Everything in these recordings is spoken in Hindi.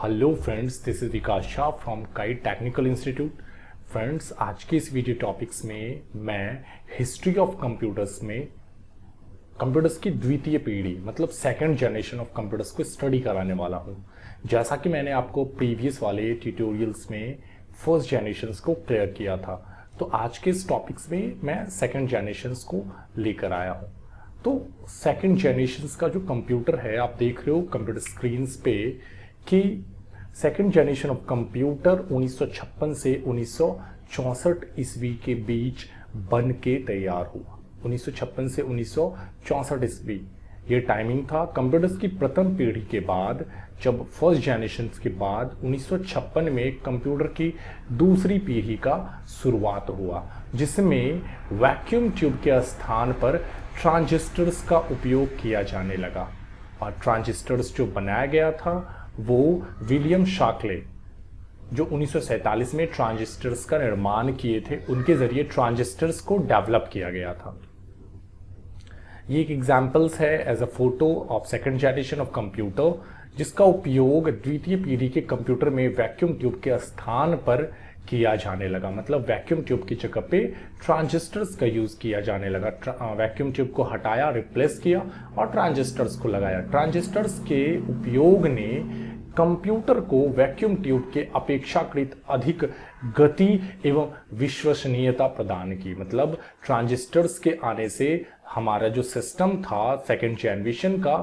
Hello friends, this is Vikas Shah from kite technical institute. Friends, आज के इस वीडियो टॉपिक्स में मैं हिस्ट्री ऑफ कंप्यूटर्स में कंप्यूटर्स की द्वितीय पीढ़ी मतलब सेकंड जनरेशन ऑफ कंप्यूटर्स को स्टडी कराने वाला हूं। जैसा कि मैंने आपको प्रीवियस वाले ट्यूटोरियल्स में फर्स्ट जनरेशन को क्लियर किया था, तो आज के इस टॉपिक्स में मैं सेकंड जनरेशन को लेकर आया हूं। तो सेकंड जनरेशन का जो कंप्यूटर है, आप देख रहे हो कंप्यूटर स्क्रीन्स पे कि सेकंड जनरेशन ऑफ कंप्यूटर 1956 से 1964 ईस्वी के बीच बन के तैयार हुआ। 1956 से 1964 ईस्वी ये टाइमिंग था। कंप्यूटर्स की प्रथम पीढ़ी के बाद, जब फर्स्ट जनरेशन के बाद 1956 में कंप्यूटर की दूसरी पीढ़ी का शुरुआत हुआ, जिसमें वैक्यूम ट्यूब के स्थान पर ट्रांजिस्टर्स का उपयोग किया जाने लगा। और ट्रांजिस्टर्स जो बनाया गया था वो विलियम शाक्ले, जो 1947 में ट्रांजिस्टर्स का निर्माण किए थे, उनके जरिए ट्रांजिस्टर्स को डेवलप किया गया था। ये एक एग्जांपल्स है as a photo of second generation of computer, जिसका उपयोग द्वितीय पीढ़ी के कंप्यूटर में वैक्यूम ट्यूब के स्थान पर किया जाने लगा। मतलब वैक्यूम ट्यूब की जगह पे ट्रांजिस्टर्स का यूज किया जाने लगा। वैक्यूम ट्यूब को हटाया, रिप्लेस किया और ट्रांजिस्टर्स को लगाया। ट्रांजिस्टर्स के उपयोग ने कंप्यूटर को वैक्यूम ट्यूब के अपेक्षाकृत अधिक गति एवं विश्वसनीयता प्रदान की। मतलब ट्रांजिस्टर्स के आने से हमारा जो सिस्टम था सेकेंड जनरेशन का,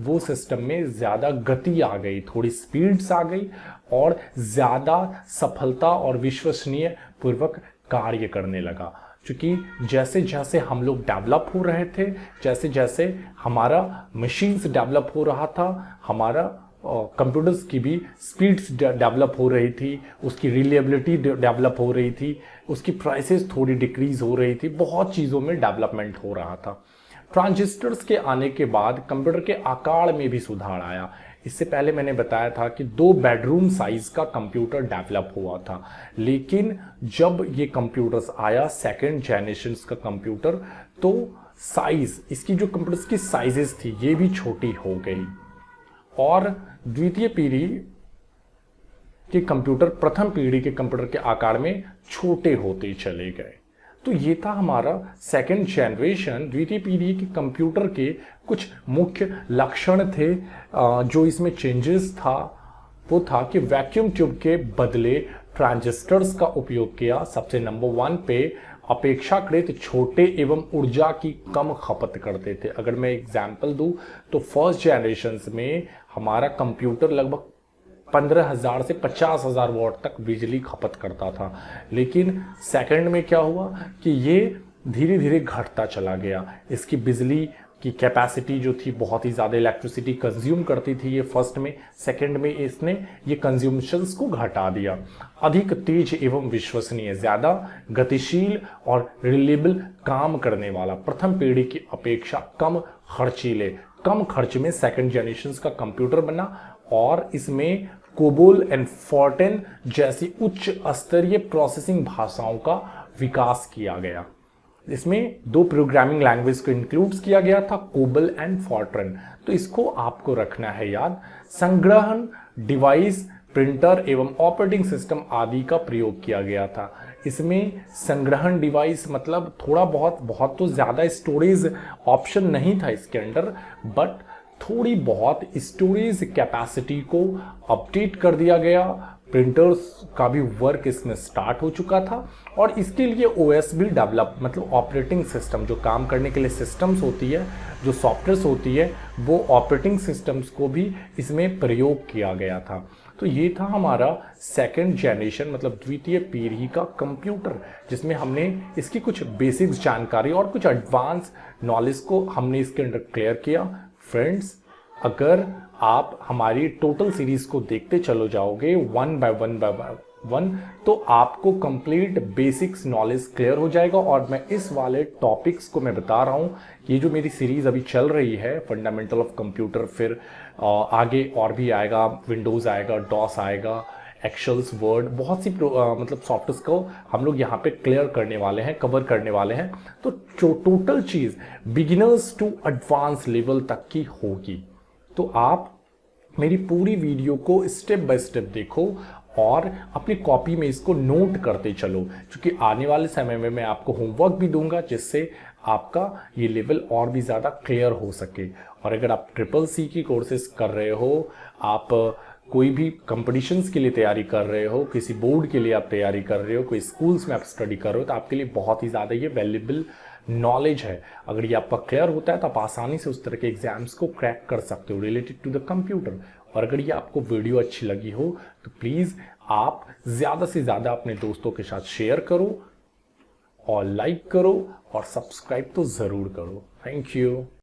वो सिस्टम में ज़्यादा गति आ गई, थोड़ी स्पीड्स आ गई और ज़्यादा सफलता और विश्वसनीय पूर्वक कार्य करने लगा। क्योंकि जैसे जैसे हम लोग डेवलप हो रहे थे, जैसे जैसे हमारा मशीन्स डेवलप हो रहा था, हमारा कंप्यूटर्स की भी स्पीड्स डेवलप हो रही थी, उसकी रिलायबिलिटी डेवलप हो रही थी, उसकी प्राइसेस थोड़ी डिक्रीज हो रही थी, बहुत चीज़ों में डेवलपमेंट हो रहा था। ट्रांजिस्टर्स के आने के बाद कंप्यूटर के आकार में भी सुधार आया। इससे पहले मैंने बताया था कि 2 बेडरूम साइज का कंप्यूटर डेवलप हुआ था, लेकिन जब ये कंप्यूटर्स आया सेकेंड जनरेशन का कंप्यूटर, तो साइज, इसकी जो कंप्यूटर्स की साइजेस थी ये भी छोटी हो गई और द्वितीय पीढ़ी के कंप्यूटर प्रथम पीढ़ी के कंप्यूटर के आकार में छोटे होते चले गए। तो ये था हमारा सेकेंड जनरेशन। द्वितीय पीढ़ी के कंप्यूटर के कुछ मुख्य लक्षण थे। जो इसमें चेंजेस था वो था कि वैक्यूम ट्यूब के बदले ट्रांजिस्टर्स का उपयोग किया। सबसे नंबर 1 पे अपेक्षाकृत छोटे एवं ऊर्जा की कम खपत करते थे। अगर मैं एग्जांपल दूं तो फर्स्ट जनरेशन में हमारा कंप्यूटर लगभग 15,000 से 50,000 वॉट तक बिजली खपत करता था, लेकिन सेकंड में क्या हुआ कि ये धीरे धीरे घटता चला गया। इसकी बिजली की कैपेसिटी जो थी बहुत ही ज़्यादा इलेक्ट्रिसिटी कंज्यूम करती थी ये फर्स्ट में। सेकंड में इसने ये कंज्यूमशंस को घटा दिया। अधिक तेज एवं विश्वसनीय, ज़्यादा गतिशील और रिलेबल काम करने वाला, प्रथम पीढ़ी की अपेक्षा कम खर्चीले, कम खर्च में सेकंड जनरेशन का कंप्यूटर बना और इसमें कोबोल एंड फोर्टेन जैसी उच्च स्तरीय प्रोसेसिंग भाषाओं का विकास किया गया। इसमें 2 प्रोग्रामिंग लैंग्वेज को इंक्लूड किया गया था, कोबल एंड फोर्ट्रन। तो इसको आपको रखना है याद। संग्रहण डिवाइस, प्रिंटर एवं ऑपरेटिंग सिस्टम आदि का प्रयोग किया गया था। इसमें संग्रहण डिवाइस मतलब थोड़ा बहुत तो ज़्यादा स्टोरेज ऑप्शन नहीं था इसके अंदर, बट थोड़ी बहुत स्टोरेज कैपेसिटी को अपडेट कर दिया गया। प्रिंटर्स का भी वर्क इसमें स्टार्ट हो चुका था और इसके लिए ओएस भी डेवलप, मतलब ऑपरेटिंग सिस्टम, जो काम करने के लिए सिस्टम्स होती है, जो सॉफ्टवेयर्स होती है, वो ऑपरेटिंग सिस्टम्स को भी इसमें प्रयोग किया गया था। तो ये था हमारा सेकंड जनरेशन मतलब द्वितीय पीढ़ी का कंप्यूटर, जिसमें हमने इसकी कुछ बेसिक्स जानकारी और कुछ एडवांस नॉलेज को हमने इसके अंदर क्लियर किया। फ्रेंड्स, अगर आप हमारी टोटल सीरीज को देखते चलो जाओगे वन बाय वन, तो आपको कंप्लीट बेसिक्स नॉलेज क्लियर हो जाएगा। और मैं इस वाले टॉपिक्स को मैं बता रहा हूँ, ये जो मेरी सीरीज अभी चल रही है फंडामेंटल ऑफ कंप्यूटर, फिर आगे और भी आएगा, विंडोज़ आएगा, डॉस आएगा, एक्सेल्स, वर्ड, बहुत सी मतलब सॉफ्टवेयर्स को हम लोग यहाँ पे क्लियर करने वाले हैं, कवर करने वाले हैं। तो टोटल चीज़ बिगिनर्स टू एडवांस लेवल तक की होगी। तो आप मेरी पूरी वीडियो को स्टेप बाय स्टेप देखो और अपनी कॉपी में इसको नोट करते चलो, क्योंकि आने वाले समय में मैं आपको होमवर्क भी दूंगा जिससे आपका ये लेवल और भी ज़्यादा क्लियर हो सके। और अगर आप ट्रिपल-सी की कोर्सेज कर रहे हो, आप कोई भी कंपटीशंस के लिए तैयारी कर रहे हो, किसी बोर्ड के लिए आप तैयारी कर रहे हो, कोई स्कूल्स में आप स्टडी कर रहे हो, तो आपके लिए बहुत ही ज़्यादा ये वैल्यूएबल नॉलेज है। अगर ये आपका क्लियर होता है तो आप आसानी से उस तरह के एग्जाम्स को क्रैक कर सकते हो रिलेटेड टू द कंप्यूटर। और अगर ये आपको वीडियो अच्छी लगी हो तो प्लीज़ आप ज़्यादा से ज़्यादा अपने दोस्तों के साथ शेयर करो और लाइक करो और सब्सक्राइब तो ज़रूर करो। Thank you.